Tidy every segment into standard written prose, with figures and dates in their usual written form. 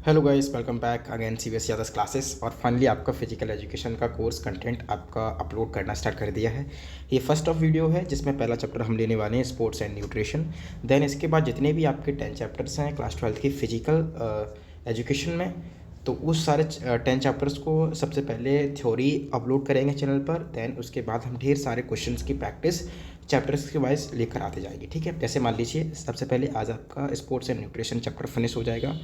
Hello guys, welcome back again CBSE others classes. और finally आपका physical education का course content आपका upload करना स्टार्ट कर दिया है। ये फर्स्ट ऑफ वीडियो है जिसमें पहला चैप्टर हम लेने वाले हैं स्पोर्ट्स एंड न्यूट्रिशन। देन इसके बाद जितने भी आपके 10 चैप्टर्स हैं क्लास 12 की फिजिकल एजुकेशन में, तो उस सारे 10 चैप्टर्स को सबसे पहले थ्योरी अपलोड करेंगे चैनल पर। देन उसके बाद हम ढेर सारे क्वेश्चंस की प्रैक्टिस चैप्टर्स के वाइज लेकर आते जाएंगे। ठीक है, जैसे मान लीजिए सबसे पहले आज आपका sports and nutrition chapter finish हो जाएगा,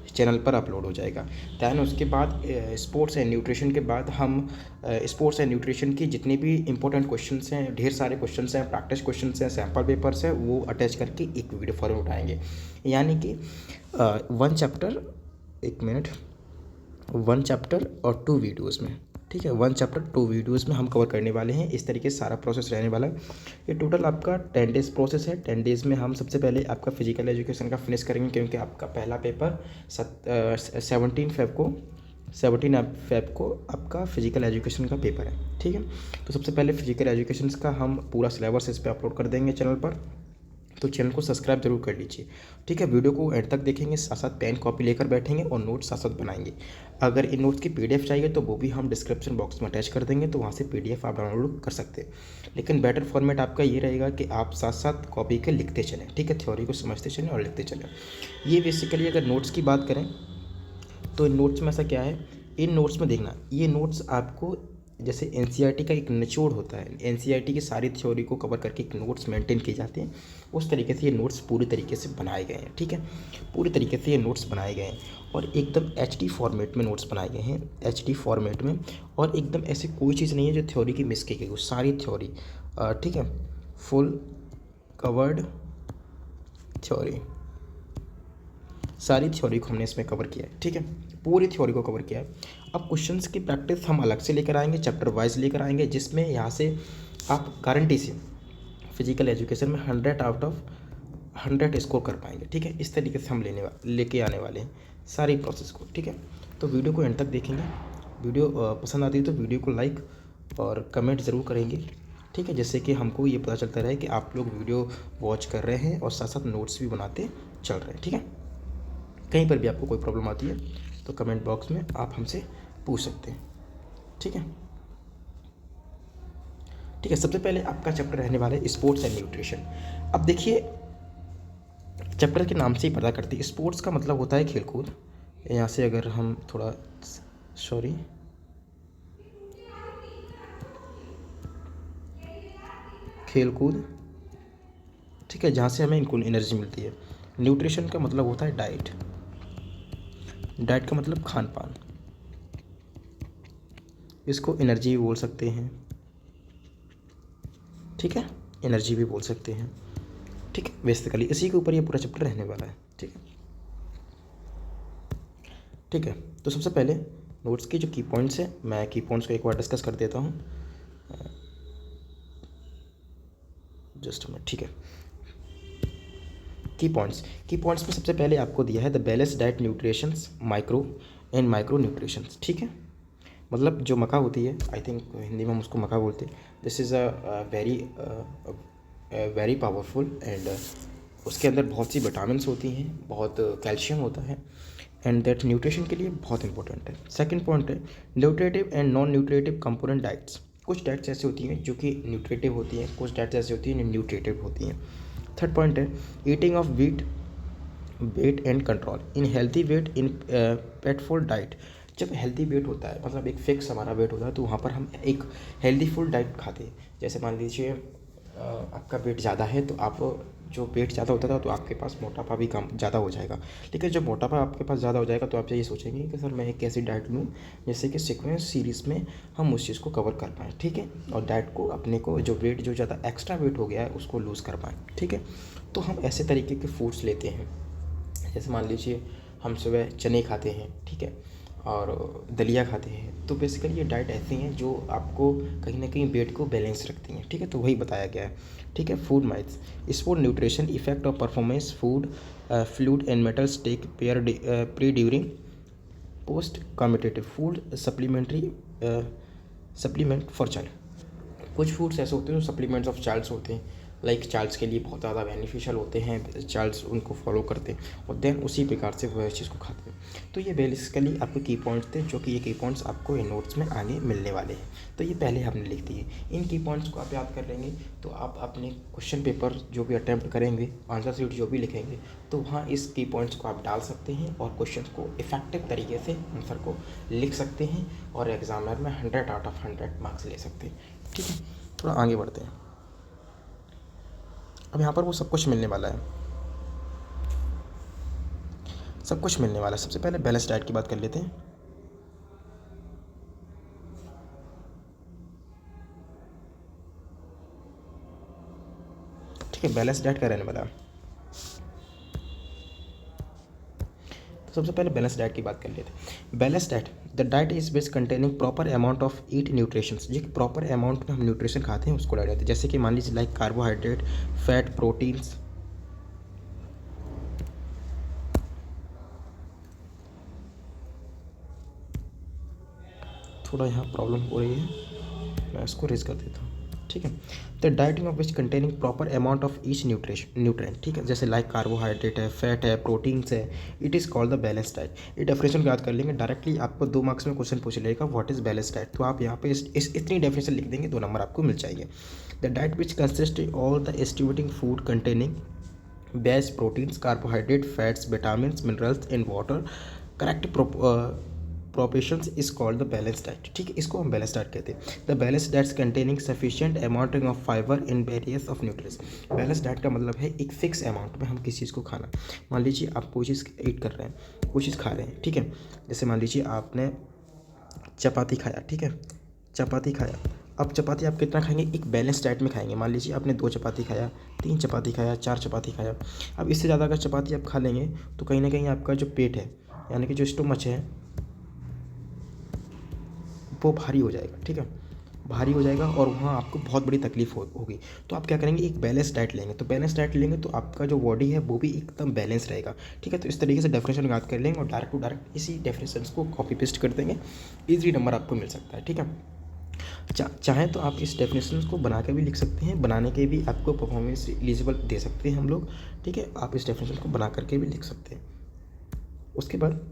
चैनल पर अपलोड हो जाएगा। दैन उसके बाद स्पोर्ट्स एंड न्यूट्रिशन के बाद हम स्पोर्ट्स एंड न्यूट्रिशन की जितने भी इंपॉर्टेंट क्वेश्चंस हैं, ढेर सारे क्वेश्चंस हैं, प्रैक्टिस क्वेश्चंस हैं, सैम्पल पेपर्स हैं, वो अटैच करके एक वीडियो फॉर्म उठाएंगे। यानी कि वन चैप्टर, एक मिनट, वन चैप्टर और 2 वीडियोज़ में। ठीक है, वन चैप्टर 2 वीडियोज़ में हम कवर करने वाले हैं। इस तरीके से सारा प्रोसेस रहने वाला है। ये टोटल आपका 10 डेज़ प्रोसेस है। 10 डेज़ में हम सबसे पहले आपका फिजिकल एजुकेशन का फिनिश करेंगे, क्योंकि आपका पहला पेपर 17 फेब को आपका फिजिकल एजुकेशन का पेपर है। ठीक है, तो सबसे पहले फिजिकल एजुकेशन का हम पूरा सिलेबस इस पर अपलोड कर देंगे चैनल पर, तो चैनल को सब्सक्राइब जरूर कर लीजिए। ठीक है, वीडियो को एंड तक देखेंगे, साथ साथ पेन कॉपी लेकर बैठेंगे और नोट्स साथ साथ बनाएंगे। अगर इन नोट्स की पीडीएफ चाहिए तो वो भी हम डिस्क्रिप्शन बॉक्स में अटैच कर देंगे, तो वहाँ से पीडीएफ आप डाउनलोड कर सकते हैं। लेकिन बेटर फॉर्मेट आपका ये रहेगा कि आप साथ साथ कॉपी के लिखते चलें। ठीक है, थ्योरी को समझते चलें और लिखते चलें। ये बेसिकली अगर नोट्स की बात करें तो इन नोट्स में ऐसा क्या है, इन नोट्स में देखना, ये नोट्स आपको जैसे एनसीईआरटी का एक निचोड़ होता है, एनसीईआरटी की सारी थ्योरी को कवर करके एक नोट्स मेंटेन किए जाते हैं, उस तरीके से ये नोट्स पूरी तरीके से बनाए गए हैं। ठीक है, पूरी तरीके से ये नोट्स बनाए गए हैं और एकदम एचडी फॉर्मेट में नोट्स बनाए गए हैं, एचडी फॉर्मेट में। और एकदम ऐसी कोई चीज़ नहीं है जो थ्योरी की मिस की गई हो, सारी थ्योरी, ठीक है, फुल कवर्ड थ्योरी, सारी थ्योरी को हमने इसमें कवर किया है। ठीक है, पूरी थ्योरी को कवर किया है। अब क्वेश्चंस की प्रैक्टिस हम अलग से लेकर आएंगे, चैप्टर वाइज लेकर आएंगे, जिसमें यहाँ से आप गारंटी से फिजिकल एजुकेशन में 100 आउट ऑफ 100 स्कोर कर पाएंगे। ठीक है, इस तरीके से हम लेके आने वाले हैं सारी प्रोसेस को। ठीक है, तो वीडियो को एंड तक देखेंगे। वीडियो पसंद आती है तो वीडियो को लाइक और कमेंट ज़रूर करेंगे। ठीक है, जिससे कि हमको ये पता चलता रहे कि आप लोग वीडियो वॉच कर रहे हैं और साथ साथ नोट्स भी बनाते चल रहे हैं। ठीक है, कहीं पर भी आपको कोई प्रॉब्लम आती है तो कमेंट बॉक्स में आप हमसे पूछ सकते हैं। ठीक है, ठीक है, सबसे पहले आपका चैप्टर रहने वाला है स्पोर्ट्स एंड न्यूट्रिशन। अब देखिए, चैप्टर के नाम से ही पता करते हैं, स्पोर्ट्स का मतलब होता है खेलकूद। यहाँ से अगर हम थोड़ा, सॉरी, खेलकूद, ठीक है, जहाँ से हमें इनको एनर्जी मिलती है। न्यूट्रिशन का मतलब होता है डाइट, डाइट का मतलब खान पान, इसको एनर्जी भी बोल सकते हैं। ठीक है, एनर्जी भी बोल सकते हैं। ठीक है, बेसिकली इसी के ऊपर ये पूरा चैप्टर रहने वाला है। ठीक है, ठीक है, तो सबसे पहले नोट्स की जो की पॉइंट्स हैं, मैं की पॉइंट्स को एक बार डिस्कस कर देता हूँ, जस्ट मिनट। ठीक है, की पॉइंट्स में सबसे पहले आपको दिया है the balance diet nutritions micro and micro nutritions. ठीक है, मतलब जो मका होती है, आई थिंक हिंदी में हम उसको मका बोलते हैं। This is very powerful and उसके अंदर बहुत सी विटामिन्स होती हैं, बहुत कैल्शियम होता है, एंड दैट न्यूट्रिशन के लिए बहुत इंपॉर्टेंट है। सेकंड पॉइंट है nutritive and non nutritive component diets. कुछ डाइट्स ऐसी होती हैं जो कि न्यूट्रेटिव होती हैं, कुछ डाइट्स ऐसी होती हैं जो न्यूट्रेटिव होती हैं। थर्ड पॉइंट है eating of weight and control in healthy weight in पेटफुल डाइट। जब हेल्थी वेट होता है, मतलब एक फिक्स हमारा वेट होता है, तो वहाँ पर हम एक हेल्दी फुल डाइट खाते हैं। जैसे मान लीजिए आपका वेट ज़्यादा है, तो आप, जो वेट ज़्यादा होता था तो आपके पास मोटापा भी कम ज़्यादा हो जाएगा। लेकिन जब मोटापा आपके पास ज़्यादा हो जाएगा तो आप ये सोचेंगे कि सर मैं एक ऐसी डाइट लूँ जैसे कि सीक्वेंस सीरीज़ में हम उस चीज़ को कवर कर पाएँ। ठीक है, और डाइट को अपने को जो वेट, जो ज़्यादा एक्स्ट्रा वेट हो गया है, उसको लूज़ कर पाएँ। ठीक है, तो हम ऐसे तरीके के फूड्स लेते हैं। जैसे मान लीजिए हम सुबह चने खाते हैं, ठीक है, और दलिया खाते हैं। तो बेसिकली ये डाइट ऐसी हैं जो आपको कहीं ना कहीं वेट को बैलेंस रखती हैं। ठीक है, तो वही बताया गया है। ठीक है, food mites, sport nutrition effect of performance food fluid and metals take pair pre during post competitive food supplementary supplement for child. कुछ फूड्स ऐसे होते हैं जो सप्लीमेंट्स ऑफ चाइल्ड्स होते हैं, लाइक चाइल्ड्स के लिए बहुत ज़्यादा बेनिफिशियल होते हैं, चाइल्ड्स उनको फॉलो करते हैं और देन उसी प्रकार से वो इस चीज़ को खाते हैं। तो ये बेसिकली आपके की पॉइंट्स थे, जो कि ये की पॉइंट्स आपको इन नोट्स में आगे मिलने वाले हैं। तो ये पहले हमने लिख दिए। इन की पॉइंट्स को आप याद कर लेंगे तो आप अपने क्वेश्चन पेपर जो भी अटैम्प्ट करेंगे, आंसर शीट जो भी लिखेंगे, तो वहाँ इस की पॉइंट्स को आप डाल सकते हैं और क्वेश्चन को इफेक्टिव तरीके से आंसर को लिख सकते हैं और एग्जामिनर में 100 आउट ऑफ 100 मार्क्स ले सकते हैं। ठीक है, थोड़ा आगे बढ़ते हैं। अब यहाँ पर वो सब कुछ मिलने वाला है, सब कुछ मिलने वाला है। सबसे पहले बैलेंस डाइट की बात कर लेते हैं। ठीक है, बैलेंस डाइट का रहने वाला। तो सबसे पहले बैलेंस डाइट की बात कर लेते हैं। Balance diet, the diet is base containing proper amount of eat nutritions, जो कि प्रॉपर अमाउंट में हम न्यूट्रिशन खाते हैं उसको डाइट होता है। जैसे कि मान लीजिए लाइक कार्बोहाइड्रेट, फैट, प्रोटीन्स। थोड़ा यहाँ प्रॉब्लम हो रही है, मैं इसको रेज कर देता हूँ। ठीक है, the dieting of which containing proper amount of each nutrient. ठीक है, जैसे लाइक कार्बोहाइड्रेट है, फैट है, प्रोटीन्स है, it is called the balance diet. ये डेफिनेशन को याद कर लेंगे। डायरेक्टली आपको 2 मार्क्स में क्वेश्चन पूछ लेगा व्हाट इज बैलेंस डाइट, तो आप यहाँ पे इस इतनी डेफिनेशन लिख देंगे, 2 नंबर आपको मिल जाएंगे। The diet which consist all the estimating food containing best proteins, carbohydrate, fats, vitamins, minerals and water correct proportions is called the balance diet. ठीक है, इसको हम बैलेंस डाइट कहते हैं। The balance diets containing sufficient amount of fibre in various of nutrients. Balance diet का मतलब है एक फिक्स अमाउंट में हम किसी चीज़ को खाना। मान लीजिए आप कोई चीज़ ईट कर रहे हैं, कोई चीज़ खा रहे हैं। ठीक है, जैसे मान लीजिए आपने चपाती खाया। ठीक है, चपाती खाया। अब चपाती आप कितना खाएंगे, एक बैलेंस डाइट में खाएंगे। मान लीजिए आपने 2 चपाती खाया, 3 चपाती खाया, 4 चपाती खाया। अब इससे ज़्यादा अगर चपाती आप खा लेंगे तो कहीं ना कहीं आपका जो पेट है, यानी कि जो स्टोमच है, वो भारी हो जाएगा। ठीक है, भारी हो जाएगा और वहाँ आपको बहुत बड़ी तकलीफ होगी। तो आप क्या करेंगे, एक बैलेंस डाइट लेंगे। तो बैलेंस डाइट लेंगे तो आपका जो बॉडी है वो भी एकदम बैलेंस रहेगा। ठीक है, तो इस तरीके से डेफिनेशन याद कर लेंगे और डायरेक्ट टू डायरेक्ट इसी डेफिनेशन को कॉपी पेस्ट कर देंगे, ईजी नंबर आपको मिल सकता है। ठीक है, चाहें तो आप इस डेफिनेशन को बना के भी लिख सकते हैं, बनाने के भी आपको परफॉर्मेंस एलिजिबल दे सकते हैं हम लोग। ठीक है, आप इस डेफिनेशन को बना करके भी लिख सकते हैं। उसके बाद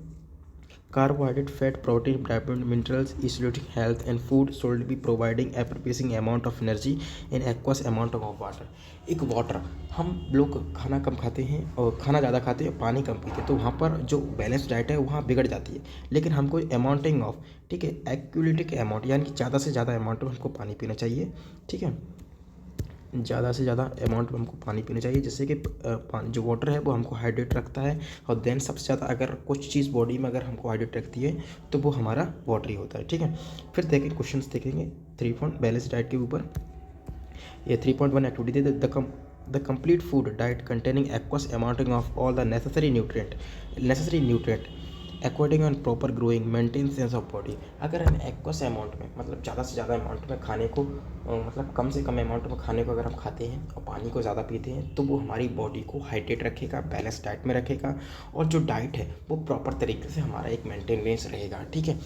carbohydrate, fat, protein, vitamin, minerals, essential health and food should be providing appropriate amount of energy in aqueous amount of water। एक वाटर, हम लोग खाना कम खाते हैं और खाना ज़्यादा खाते हैं, पानी कम पीते हैं, तो वहाँ पर जो बैलेंस डाइट है वहाँ बिगड़ जाती है। लेकिन हमको अमाउंटिंग ऑफ, ठीक है, एक्यूरेटिक अमाउंट, यानी कि ज़्यादा से ज़्यादा अमाउंट में हमको पानी पीना चाहिए। ठीक है, ज़्यादा से ज़्यादा अमाउंट में हमको पानी पीना चाहिए, जिससे कि जो वाटर है वो हमको हाइड्रेट रखता है। और देन सबसे ज़्यादा अगर कुछ चीज़ बॉडी में अगर हमको हाइड्रेट रखती है तो वो हमारा वाटर ही होता है। ठीक है, फिर देखें क्वेश्चंस देखेंगे 3 पॉइंट बैलेंस डाइट के ऊपर। ये 3.1 activity they the complete food diet containing aqueous amounting of all the necessary nutrient according and proper growing maintain sense of body. अगर हम एक्वस अमाउंट में, मतलब ज़्यादा से ज़्यादा अमाउंट में खाने को, मतलब कम से कम अमाउंट में खाने को अगर हम खाते हैं और पानी को ज़्यादा पीते हैं, तो वो हमारी बॉडी को हाइड्रेट रखेगा, बैलेंस डाइट में रखेगा और जो डाइट है वो प्रॉपर तरीके से हमारा एक मेंटेनेंस रहेगा। ठीक है,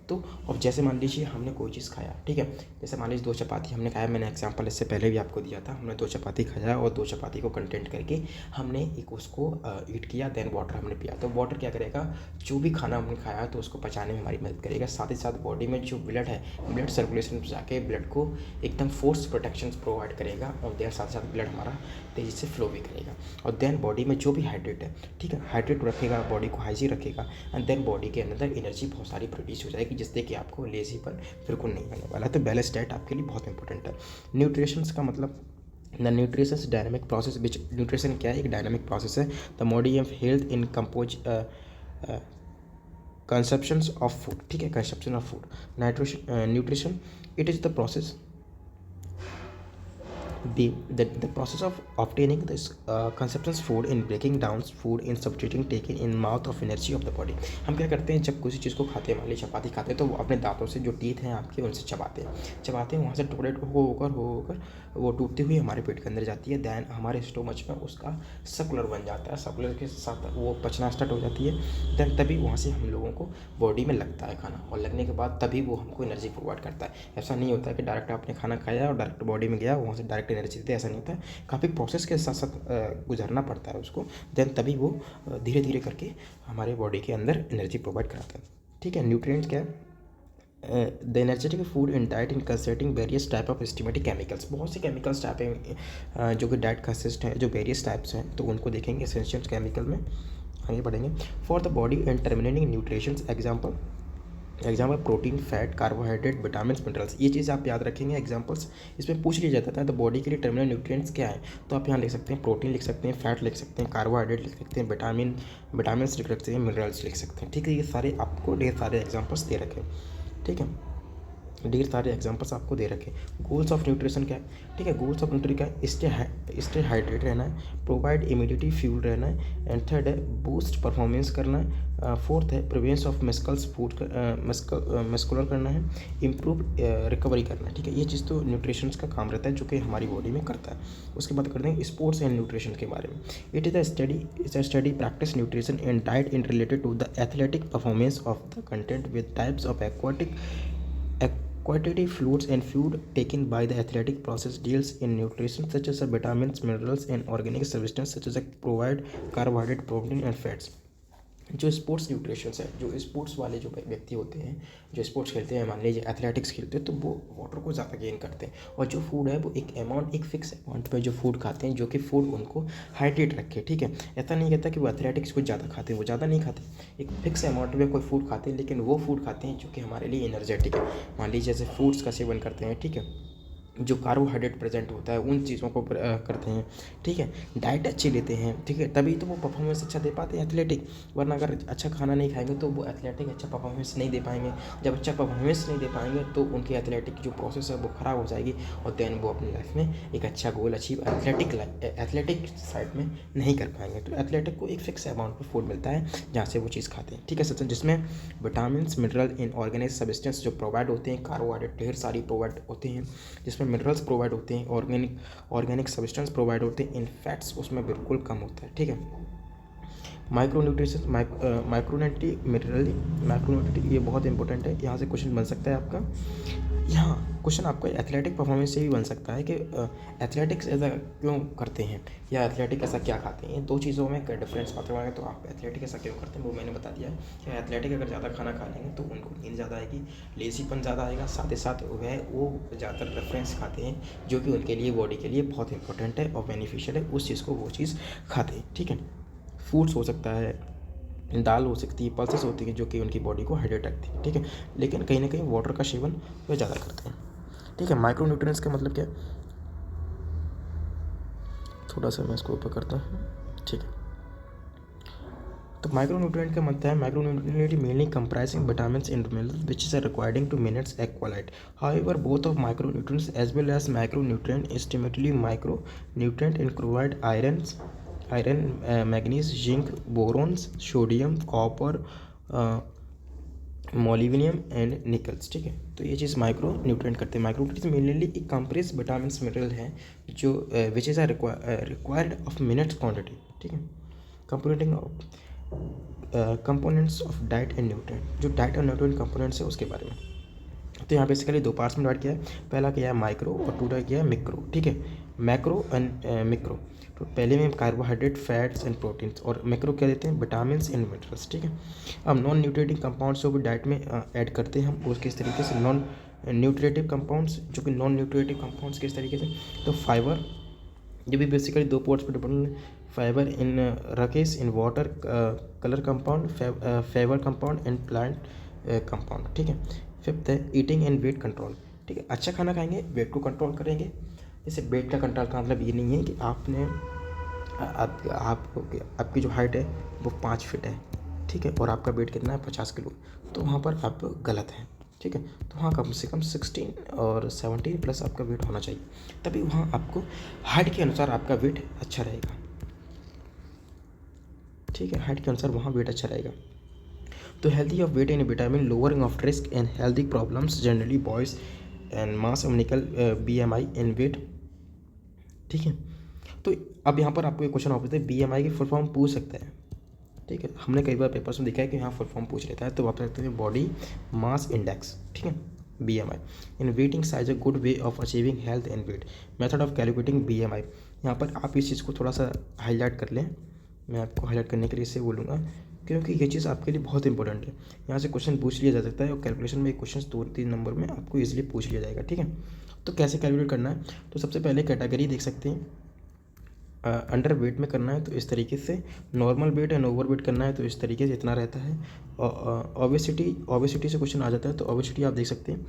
तो अब जैसे मान लीजिए हमने कोई चीज़ खाया। ठीक है, जैसे मान लीजिए 2 चपाती हमने खाया, मैंने एग्जांपल इससे पहले भी आपको दिया था। हमने 2 चपाती खाया और 2 चपाती को कंटेंट करके हमने एक उसको ईट किया, देन वाटर हमने पिया। तो वाटर क्या करेगा, जो भी खाना हमने खाया तो उसको पचाने में हमारी मदद करेगा। साथ ही साथ बॉडी में जो ब्लड है, ब्लड सर्कुलेशन में जाके ब्लड को एकदम फोर्स प्रोटेक्शन प्रोवाइड करेगा और देन साथ साथ ब्लड हमारा तेज़ी से फ्लो भी करेगा। और देन बॉडी में जो भी हाइड्रेट है, ठीक है, हाइड्रेट रखेगा, बॉडी को हाइजीन रखेगा एंड देन बॉडी के अंदर एनर्जी बहुत सारी प्रोड्यूस हो जाएगी, जिससे कि आपको लेजी पर बिल्कुल नहीं आने वाला। तो बैलेंस डाइट आपके लिए बहुत इंपॉर्टेंट है। न्यूट्रिशंस का मतलब the nutritions dynamic process, which nutrition क्या है, एक डायनामिक प्रोसेस है। The body of health in compose conceptions of food. ठीक है, conception of food, nutrition it is the process the process of obtaining this conceptions food in breaking down food in substituting taken in mouth of energy of the body। हम क्या करते हैं, जब किसी चीज़ को खाते हैं, मान लीजिए चपाती खाते हैं, तो वो अपने दांतों से जो टीथ हैं आपके उनसे चबाते हैं, वहाँ से टुकड़े होकर वो टूटती हुई हमारे पेट के अंदर जाती है। दैन हमारे स्टोमच में उसका सर्कुलर बन जाता है, सर्कुलर के साथ वो पचना स्टार्ट हो जाती है। दैन तभी वहाँ से हम लोगों को बॉडी में लगता है खाना, और लगने के बाद तभी वो हमको एनर्जी प्रोवाइड करता है। ऐसा नहीं होता है कि डायरेक्ट आपने खाना खाया और डायरेक्ट बॉडी में गया, वहाँ से डायरेक्ट एनर्जी देते हैं, ऐसा नहीं होता है। काफ़ी प्रोसेस के साथ साथ गुजरना पड़ता है उसको, देन तभी वो धीरे धीरे करके हमारे बॉडी के अंदर एनर्जी प्रोवाइड कराता है। ठीक है, न्यूट्रिएंट्स क्या है? The energetic food in diet in consisting various type of systematic chemicals, बहुत से केमिकल्स टाइप हैं जो कि डाइट कंसिस्ट हैं, जो वेरियस टाइप्स हैं, तो उनको देखेंगे एसेंशियल केमिकल में, आगे बढ़ेंगे। For the body and terminating nutritions, example protein, fat, carbohydrate, vitamin, minerals, ये चीज़ आप याद रखेंगे। एग्जांपल्स इसमें पूछ लिया जाता था, तो बॉडी के लिए टर्मिनल न्यूट्रिएंट्स क्या है, तो आप यहाँ लिख सकते हैं प्रोटीन लिख सकते हैं, फैट लिख सकते हैं, कार्बोहाइड्रेट लिख सकते हैं, विटामिन लिख सकते हैं, मिनरल्स लिख सकते हैं। ठीक है, ये सारे आपको ढेर सारे एग्जाम्पल्स दे रखे हैं। ठीक है, ढेर सारे एग्जांपल्स आपको दे रखे। गोल्स ऑफ न्यूट्रिशन क्या है? ठीक है, गोल्स ऑफ न्यूट्रिशन क्या है? स्टे हाइड्रेट रहना है, प्रोवाइड इम्यूनिटी फ्यूल रहना है, एंड थर्ड है बूस्ट परफॉर्मेंस करना है, फोर्थ है प्रिवेंस ऑफ मस्कुलर करना है, इम्प्रूव रिकवरी करना है। ठीक है, ये चीज़ तो न्यूट्रिशन का काम रहता है जो कि हमारी बॉडी में करता है। उसके बाद करते हैं स्पोर्ट्स एंड न्यूट्रिशन के बारे में। It is a study practice nutrition and diet in related to the athletic performance of the content with types of quantitative fluids and food taken by the athletic process deals in nutrition such as vitamins, minerals and organic substances such as provide carbohydrate, protein and fats। जो sports nutritions है, जो sports वाले जो व्यक्ति होते हैं, जो sports खेलते हैं, मान लीजिए एथलेटिक्स खेलते हैं, तो वो वाटर को ज़्यादा गेन करते हैं, और जो फूड है वो एक फिक्स अमाउंट पे जो फूड खाते हैं, जो कि फूड उनको हाइड्रेट रखे। ठीक है, ऐसा नहीं कहता कि वो एथलेटिक्स कुछ ज़्यादा खाते हैं, वो ज़्यादा नहीं खाते, एक फिक्स अमाउंट में कोई फूड खाते हैं, लेकिन वो फूड खाते हैं जो कि हमारे लिए एनर्जेटिक है। मान लीजिए जैसे फ्रूट्स का सेवन करते हैं, ठीक है, जो कार्बोहाइड्रेट प्रेजेंट होता है उन चीज़ों को करते हैं। ठीक है, डाइट अच्छी लेते हैं, ठीक है, तभी तो वो परफॉर्मेंस अच्छा दे पाते हैं एथलेटिक, वरना अगर अच्छा खाना नहीं खाएंगे तो वो एथलेटिक अच्छा परफॉर्मेंस नहीं दे पाएंगे। जब अच्छा परफॉर्मेंस नहीं दे पाएंगे तो उनकी एथलेटिक जो प्रोसेस है वो ख़राब हो जाएगी, और देन वो अपनी लाइफ में एक अच्छा गोल अचीव एथलेटिक साइड में नहीं कर पाएंगे। तो एथलेटिक को एक फिक्स अमाउंट पर फूड मिलता है जहाँ से वो चीज़ खाते हैं। ठीक है सचिन, जिसमें vitamin, mineral in organic substance जो प्रोवाइड होते हैं, कार्बोहाइड्रेट ढेर सारी प्रोवाइड होते हैं, जिसमें मिनरल्स प्रोवाइड होते हैं, ऑर्गेनिक सब्सटेंस प्रोवाइड होते हैं, इन फैट्स उसमें बिल्कुल कम होता है। ठीक है, माइक्रोन्यूट्रिशन, माइक्रोन्यूट्रिएंट ये बहुत इंपॉर्टेंट है, यहाँ से क्वेश्चन बन सकता है आपका। यहाँ क्वेश्चन आपका एथलेटिक परफॉर्मेंस से भी बन सकता है कि एथलेटिक्स ऐसा क्यों करते हैं, या एथलेटिक ऐसा क्या खाते हैं। दो चीज़ों में डिफरेंस पता होगा, तो आप एथलेटिक ऐसा क्यों करते हैं वो मैंने बता दिया है कि एथलेटिक अगर ज़्यादा खाना खा लेंगे तो उनको नींद ज़्यादा आएगी, लेजीपन ज़्यादा आएगा, साथ ही साथ वो ज़्यादातर रेफरेंस खाते हैं जो कि उनके लिए बॉडी के लिए बहुत इंपॉर्टेंट है और बेनिफिशियल है, उस चीज़ को वो चीज़ खाते हैं। ठीक है, फूड्स हो सकता है, दाल हो सकती है, पल्सेस होती है जो कि उनकी बॉडी को हाइड्रेट रखती है। ठीक है, लेकिन कहीं ना कहीं वाटर का सेवन वे ज़्यादा करते हैं। ठीक है, माइक्रो न्यूट्रिएंट्स का मतलब क्या है, थोड़ा सा मैं इसको ऊपर करता हूँ। ठीक है, तो माइक्रो न्यूट्रिएंट का मतलब है micro nutrient mainly comprising vitamins and minerals which is requiring to minutes एक्वालाइट। However both of micro nutrients as well as micro nutrient एस्टिमेटली micro nutrient in provide iron, manganese, zinc, borons, sodium, copper, molybdenum and nickels. ठीक है, तो ये चीज़ micro nutrient करते हैं। Micro nutrient mainly एक कंप्रेस विटामिन मिनरल है जो which is required of minutes quantity. ठीक है, components of diet and nutrient, जो डाइट और न्यूट्रिएंट कंपोनेंट्स है उसके बारे में। तो यहाँ बेसिकली दो पार्ट्स में डिवाइड किया है, पहला किया है माइक्रो और दूसरा किया है मिक्रो। ठीक है, मैक्रो एंड मिक्रो, तो पहले में कार्बोहाइड्रेट, फैट्स एंड प्रोटीन्स, और मैक्रो क्या देते हैं, विटामिन एंड मिनरल्स। ठीक है, अब नॉन न्यूट्रिएटिव कंपाउंड्स को भी डाइट में ऐड करते हैं हम, और किस तरीके से नॉन न्यूट्रिएटिव कंपाउंड्स, जो कि नॉन न्यूट्रिएटिव कंपाउंड्स किस तरीके से, तो फाइबर, ये भी बेसिकली दो पोर्ट्स पर डिपेंड, फाइबर इन रकेस in water colour compound, fibre compound and plant compound. ठीक है, फिफ्थ है ईटिंग एंड वेट कंट्रोल। ठीक है, अच्छा खाना खाएंगे, वेट को कंट्रोल करेंगे। जैसे वेट का कंट्रोल का मतलब ये नहीं है कि आपने आपकी जो हाइट है वो 5 फीट है, ठीक है, और आपका वेट कितना है 50 किलो, तो वहाँ पर आप गलत हैं। ठीक है, तो हाँ कम से कम 16 और 17 प्लस आपका वेट होना चाहिए, तभी वहाँ आपको हाइट के अनुसार आपका वेट अच्छा रहेगा। ठीक है, हाइट के अनुसार वहाँ वेट अच्छा रहेगा। तो healthy of weight and vitamin, lowering of risk and healthy problems generally boys and mass of nickel BMI and weight. ठीक है, तो अब यहाँ पर आपको एक क्वेश्चन ऑफ BMI की फुल फॉर्म पूछ सकता है। ठीक है, हमने कई बार पेपर्स में देखा है कि यहाँ फुल फॉर्म पूछ लेता है, तो आप सकते हैं बॉडी मास इंडेक्स। ठीक है, BMI. In weighting size, a good way of achieving health and weight. Method of calculating BMI. यहाँ पर आप इस चीज़ को थोड़ा सा हाईलाइट कर लें, मैं आपको हाईलाइट करने के लिए इससे बोलूँगा क्योंकि ये चीज़ आपके लिए बहुत इंपॉर्टेंट है। यहाँ से क्वेश्चन पूछ लिया जा सकता है और कैलकुलेशन में एक क्वेश्चन 2-3 नंबर में आपको इजीली पूछ लिया जाएगा, ठीक है। तो कैसे कैलकुलेट करना है, तो सबसे पहले कैटेगरी देख सकते हैं। अंडर वेट में करना है तो इस तरीके से, normal weight and over weight करना है तो इस तरीके से इतना रहता है। ओबेसिटी से क्वेश्चन आ जाता है तो ओबेसिटी आप देख सकते हैं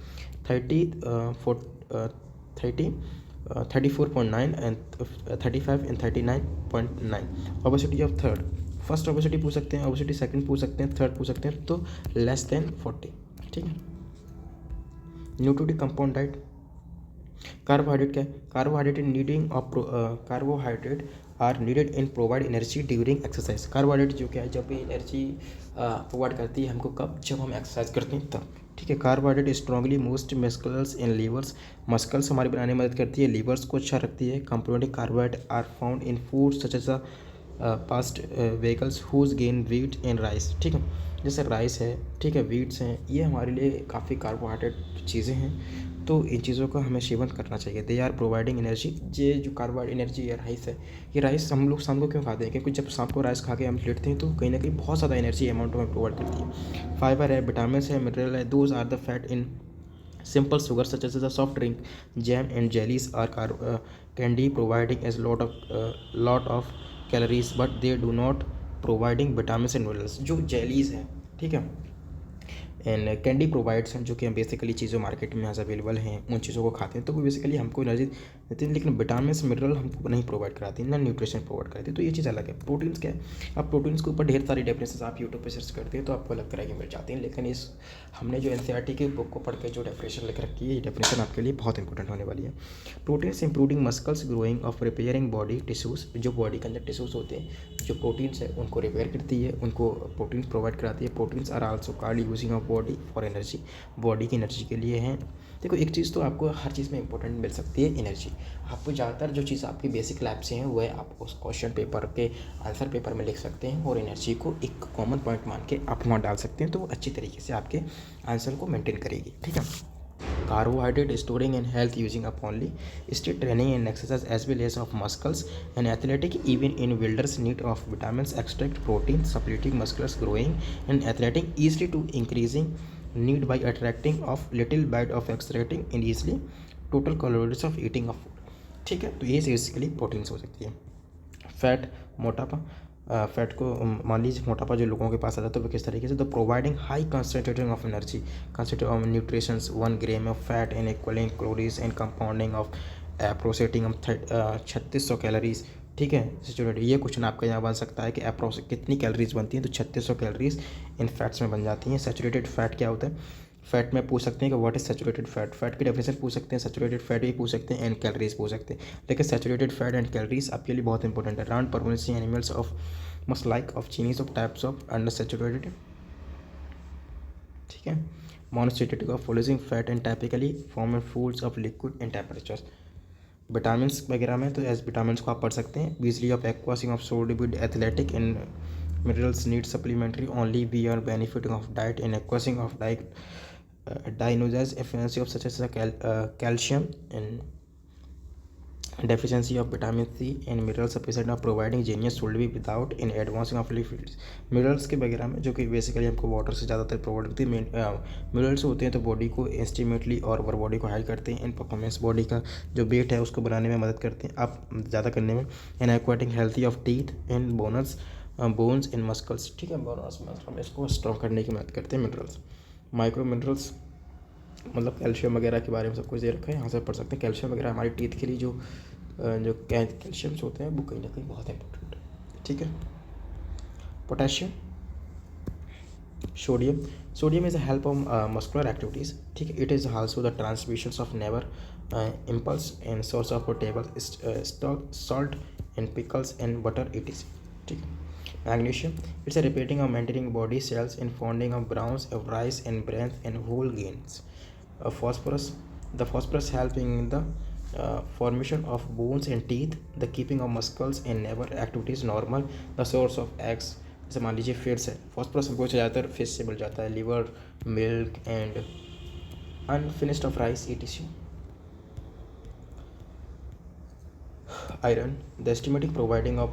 34.9 and 35 and 39.9। Obesity of third, first obesity पूछ सकते हैं, ओबेसिटी सेकंड पूछ सकते हैं, थर्ड पूछ सकते हैं, तो लेस देन 40, ठीक है। न्यूट्रिटिव कंपाउंड डाइट, कार्बोहाइड्रेट क्या है, carbohydrate are needed in provide energy during exercise. Carbohydrate जो क्या है, जब भी एनर्जी प्रोवाइड करती है हमको, कब, जब हम एक्सरसाइज करते हैं तब, ठीक है। कार्बोहाइड्रेट स्ट्रांगली मोस्ट मस्कल्स इन लीवर्स, मस्कल्स हमारे बनाने में मदद करती है, लीवर्स को अच्छा रखती है। Component carbohydrate are found in food such as past vehicles huge gain wheat and rice, ठीक है। जैसे राइस है, ठीक है, व्हीट्स हैं, ये हमारे लिए काफ़ी कार्बोहाइड्रेट चीज़ें हैं, तो इन चीज़ों का हमें सेवन करना चाहिए। दे आर प्रोवाइडिंग एनर्जी, ये जो कार्बोहाइड्रेट एनर्जी या राइस है, ये राइस हम लोग शाम को क्यों खाते हैं, क्योंकि जब शाम को राइस खा के हम लेटते हैं तो कहीं ना कहीं बहुत ज़्यादा एनर्जी अमाउंट हमें प्रोवाइड करती है। फाइबर है, विटामिन है, मिनरल है, those are the fat in simple sugar such as the soft drink, jam and jellies are candy providing as lot of calories but they do not providing vitamins and minerals। जो jellies है, ठीक है, and candy provides हैं, जो कि हम basically चीज़ें market में आज अवेलेबल हैं, उन चीज़ों को खाते हैं तो वो बेसिकली हमको एनर्जी देती हैं, लेकिन विटामिन मिनरल हमको नहीं प्रोवाइड कराती, ना न्यूट्रिशन प्रोवाइड कराती, तो ये चीज़ अलग है। प्रोटीन्स क्या है, अब प्रोटीन्स के ऊपर ढेर सारी डेफिनेशन आप यूट्यूब पे सर्च करते हैं तो आपको अलग तरह की मिल जाती हैं, लेकिन इस हमने जो NCERT की बुक को पढ़ के जो डेफिनेशन लिख रखी है, ये डेफिनेशन आपके लिए बहुत इंपॉर्टेंट होने वाली है। Proteins improving muscles growing of repairing body tissues, जो बॉडी के अंदर टिश्यूज़ होते हैं, जो प्रोटीन्स है उनको रिपेयर करती है, उनको प्रोटीन्स प्रोवाइड कराती है। Proteins are also called using of body for energy, body की एनर्जी के लिए हैं। देखो एक चीज़ तो आपको हर चीज़ में इंपॉर्टेंट मिल सकती है, एनर्जी। आपको ज़्यादातर जो चीज़ आपकी बेसिक लैब से हैं वह आप उस क्वेश्चन पेपर के आंसर पेपर में लिख सकते हैं, और एनर्जी को एक कॉमन पॉइंट मान के आप वहाँ डाल सकते हैं, तो वो अच्छी तरीके से आपके आंसर को मेंटेन करेगी, ठीक है। Carbohydrate storing and health using up only state training and exercise as well as of muscles and athletic, even in wielders need of vitamins extract protein supplementing muscles growing and athletic easily to increasing need by attracting of little bite of extracting and easily total calories of eating of food, ठीक है। तो ये basically proteins हो सकती है। Fat, मोटापा, fat को मान लीजिए मोटापा जो लोगों के पास आता है तो वो किस तरीके से, तो providing high concentration of energy, concentrate of nutritions 1 gram of fat and equalling calories and compounding of processing of 3600 calories, ठीक है। स्टूडेंट ये क्वेश्चन आपका यहाँ बन सकता है कि अप्रोक्स कितनी कैलोरीज बनती हैं, तो 3600 कैलोरीज इन फैट्स में बन जाती हैं। सैचुरेटेड फैट क्या होता है, फैट में पूछ सकते हैं कि what is saturated fat, fat की डेफिनेशन पूछ सकते हैं, सैचुरेटेड फैट भी पूछ सकते हैं, एंड कैलोरीज पूछ सकते हैं, लेकिन सैचुरेटेड फैट एंड कैलोरीज आपके लिए बहुत इंपॉर्टेंट है। राउंड परमेंसी animals of must like of चीनीज of types of under saturated, ठीक है। Monosaturated of following fat and typically form and foods of liquid and temperature. Vitamin वगैरह में तो एज विटामिन को आप पढ़ सकते हैं, बीजली ऑफ एक्वासिंग of sodium athletic and minerals need supplementary only we are benefiting of diet and aquasing of diet diagnosis efficiency of such as calcium and deficiency of vitamin C and mineral sufficient of providing genius should be without in advancing of lipids। Minerals के वगैरह में जो कि basically हमको water से ज़्यादातर provide होती है, मिनरल्स होते हैं तो बॉडी को एस्टिमेटली और ओवर बॉडी को हाई करते हैं, इन परफॉर्मेंस बॉडी का जो वेट है उसको बनाने में मदद करते हैं, आप ज़्यादा करने में, एंड एक्वाटिंग healthy of teeth and bones in muscles, ठीक है। बोनस मस्कल में इसको स्ट्रॉन्ग करने की मदद करते हैं मिनरल्स। माइक्रो मिनरल्स मतलब कैल्शियम वगैरह के बारे में सब कुछ दे रखा है, यहाँ से पढ़ सकते हैं। कैल्शियम वगैरह हमारी टीथ के लिए जो कैल्शियम्स होते हैं वो कहीं ना कहीं बहुत इंपॉर्टेंट है, ठीक है। Potassium, sodium is a help of muscular activities, ठीक है। It is also the transmissions of never impulse and source of portable salt and pickles and butter it is, ठीक है। Magnesium, it's a repairing of maintaining body cells and founding of browns of rice and brains and whole grains. Phosphorus, the phosphorus helping in the formation of bones and teeth, the keeping of muscles and nerve activities normal, the source of eggs, जैसे मान लीजिए fish है, phosphorus हमको ज़्यादातर fish से मिल जाता है, liver, milk and unfinished of rice, etc. Iron, the estimating providing of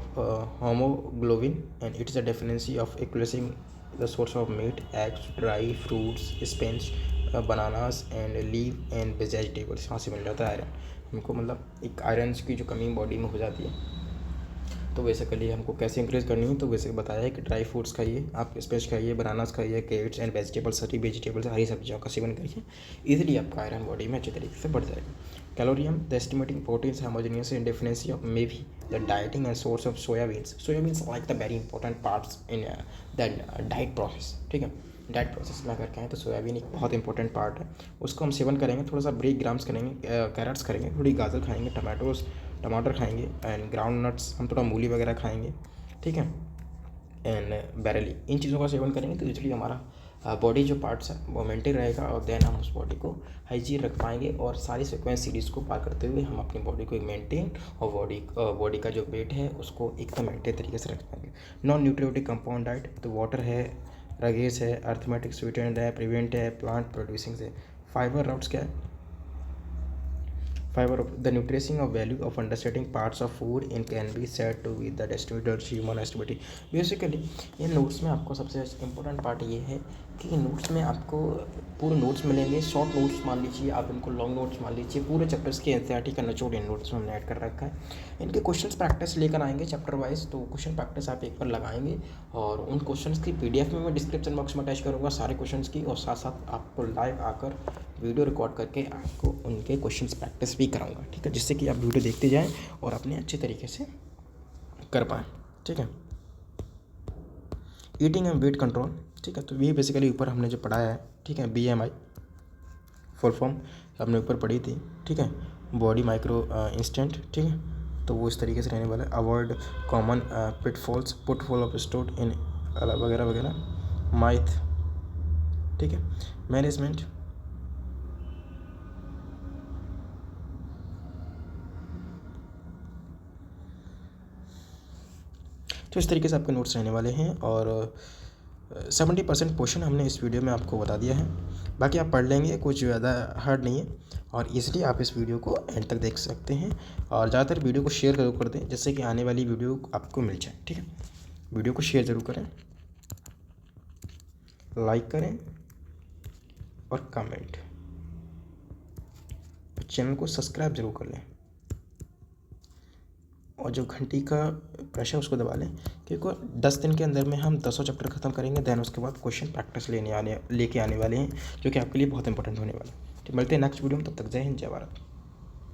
hemoglobin, and it is a deficiency of equalizing the source of meat, eggs, dry fruits, spinach, bananas and leaf and vegetables. यहाँ से मिल जाता है iron हमको, मतलब एक iron की जो कमी बॉडी में हो जाती है। तो बेसिकली हमको कैसे इंक्रीज़ करनी है, तो बेसिकली बताया है कि ड्राई फ्रूट्स खाइए, आप स्पेस खाइए, बनानास खाइए, कैरेट्स एंड वेजिटेबल्स, हरी वेजिटेबल्स, हरी सब्जियों का सेवन करिए, इजीली आपका आयरन बॉडी में अच्छे तरीके से बढ़ जाएगा। कैलोरियम, the estimating proteins homogeneous in deficiency of may be the dieting and source of soybeans like the very important parts in the diet process. ठीक है, डाइट प्रोसेस में अगर कहें तो सोयाबीन एक बहुत इंपॉर्टेंट पार्ट है, उसको हम सेवन करेंगे, थोड़ा सा ब्रेक ग्राम्स करेंगे, कैरेट्स करेंगे, थोड़ी गाजर खाएंगे, टमाटर खाएंगे एंड ग्राउंड नट्स, हम थोड़ा मूली वगैरह खाएंगे। ठीक है, एंड बैरली, इन चीज़ों का सेवन करेंगे तो इसलिए हमारा बॉडी जो पार्ट्स है वो मेंटेन रहेगा और देन हम उस बॉडी को हाइजीन रख पाएंगे और सारी सीक्वेंस सीरीज़ को पार करते हुए हम अपनी बॉडी को एक मेंटेन और बॉडी का जो वेट है उसको एकदम मेंटेन तरीके से रख पाएंगे। नॉन न्यूट्रियोटिक कंपाउंड डाइट, तो वाटर है, रगेज है, अर्थमेटिक स्वीटेंड है, प्रिवेंट है, प्लांट प्रोड्यूसिंग है। फाइबर राउट्स क्या है? Fiber of the nutrition of value of understanding parts of food and can be said to be the distributed human estimate। Basically ये notes में आपको सबसे इम्पोर्टेंट पार्ट ये है कि नोट्स में आपको पूरे नोट्स मिलेंगे, शॉर्ट नोट्स मान लीजिए, आप इनको लॉन्ग नोट्स मान लीजिए, पूरे चैप्टर्स के एनसीईआरटी का निचोड़ इन नोट्स में हमने ऐड कर रखा है। इनके क्वेश्चंस प्रैक्टिस लेकर आएंगे चैप्टर वाइज, तो क्वेश्चन प्रैक्टिस आप एक बार लगाएंगे और उन क्वेश्चंस की पीडीएफ में मैं डिस्क्रिप्शन बॉक्स में अटैच करूँगा सारे क्वेश्चंस की, और साथ साथ आपको लाइव आकर वीडियो रिकॉर्ड करके आपको उनके क्वेश्चंस प्रैक्टिस भी कराऊंगा। ठीक है, जिससे कि आप वीडियो देखते जाएं और अपने अच्छे तरीके से कर पाएँ। ठीक है, ईटिंग एंड वेट कंट्रोल। ठीक है, तो ये बेसिकली ऊपर हमने जो पढ़ाया है, ठीक है, BMI फुल फॉर्म हमने ऊपर पढ़ी थी। ठीक है, बॉडी माइक्रो इंस्टेंट। ठीक है, तो वो इस तरीके से रहने वाला है। Avoid common pitfall of store in वगैरह वगैरह। माइथ। ठीक है, मैनेजमेंट, तो इस तरीके से आपके नोट्स रहने वाले हैं और 70% पोर्शन हमने इस वीडियो में आपको बता दिया है। बाकी आप पढ़ लेंगे, कुछ ज़्यादा हार्ड नहीं है और इसलिए आप इस वीडियो को एंड तक देख सकते हैं और ज़्यादातर वीडियो को शेयर जरूर कर दें जिससे कि आने वाली वीडियो आपको मिल जाए। ठीक है, वीडियो को शेयर ज़रूर करें, लाइक करें और कमेंट, चैनल को सब्सक्राइब जरूर कर लें और जो घंटी का प्रेशर उसको दबा लें, क्योंकि 10 दिन के अंदर में हम 10 चैप्टर खत्म करेंगे। देन उसके बाद क्वेश्चन प्रैक्टिस लेके आने वाले हैं जो कि आपके लिए बहुत इंपॉर्टेंट होने वाला है। तो मिलते हैं नेक्स्ट वीडियो में, तब तक जय हिंद, जय भारत।